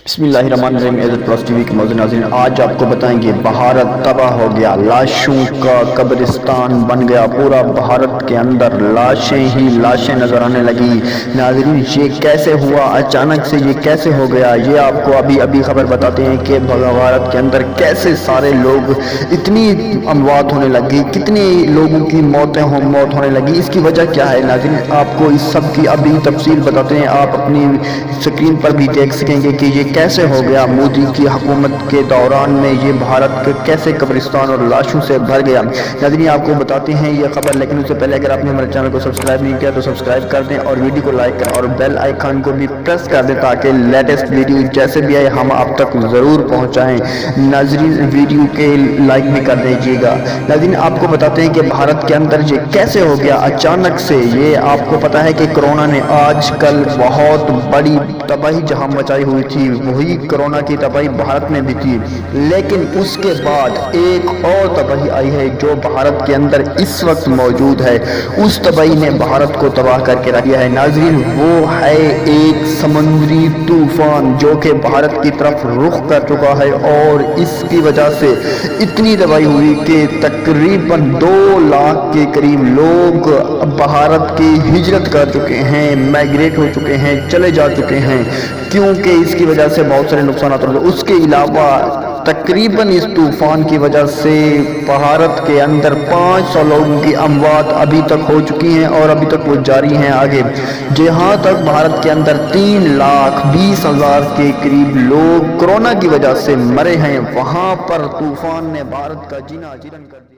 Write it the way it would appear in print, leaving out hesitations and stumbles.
بسم اللہ الرحمن الرحیم۔ AZHAR ٹی وی کے موضوع ناظرین، آج آپ کو بتائیں گے بھارت تباہ ہو گیا، لاشوں کا قبرستان بن گیا، پورا بھارت کے اندر لاشیں ہی لاشیں نظر آنے لگی۔ ناظرین یہ کیسے ہوا، اچانک سے یہ کیسے ہو گیا، یہ آپ کو ابھی خبر بتاتے ہیں کہ بھارت کے اندر کیسے سارے لوگ اتنی اموات ہونے لگی، کتنے لوگوں کی موت ہونے لگی، اس کی وجہ کیا ہے۔ ناظرین آپ کو اس سب کی ابھی تفصیل بتاتے ہیں، آپ اپنی سکرین پر بھی دیکھ سکیں گے کہ یہ کیسے ہو گیا۔ مودی کی حکومت کے دوران میں یہ بھارت کے کیسے قبرستان اور لاشوں سے بھر گیا۔ ناظرین آپ کو بتاتے ہیں یہ خبر، لیکن اس سے پہلے اگر آپ نے ہمارے چینل کو سبسکرائب نہیں کیا تو سبسکرائب کر دیں اور ویڈیو کو لائک کریں اور بیل آئیکن کو بھی پریس کر دیں تاکہ لیٹسٹ ویڈیو جیسے بھی آئے ہم آپ تک ضرور پہنچائیں۔ ناظرین ویڈیو کے لائک بھی کر دیجیے گا۔ ناظرین آپ کو بتاتے ہیں کہ بھارت کے اندر یہ کیسے ہو گیا اچانک سے۔ یہ آپ کو پتا ہے کہ کرونا نے آج کل بہت بڑی تباہی جہاں مچائی ہوئی تھی، وہی کرونا کی تباہی بھارت میں بھی تھی، لیکن اس کے بعد ایک اور تباہی آئی ہے جو بھارت کے اندر اس وقت موجود ہے۔ اس تباہی نے بھارت کو تباہ کر کے رکھ دیا ہے۔ ناظرین وہ ہے ایک سمندری طوفان جو کہ بھارت کی طرف رخ کر چکا ہے، اور اس کی وجہ سے اتنی تباہی ہوئی کہ تقریباً 2 لاکھ کے قریب لوگ بھارت کی ہجرت کر چکے ہیں، مائگریٹ ہو چکے ہیں، چلے جا چکے ہیں، کیونکہ اس کی وجہ سے بہت سارے نقصانات ہوتے ہیں۔ اس کے علاوہ تقریباً اس طوفان کی وجہ سے بھارت کے اندر 500 لوگوں کی اموات ابھی تک ہو چکی ہیں اور ابھی تک وہ جاری ہیں آگے۔ جہاں تک بھارت کے اندر 3,20,000 کے قریب لوگ کورونا کی وجہ سے مرے ہیں، وہاں پر طوفان نے بھارت کا جینا چیرن کر دیا۔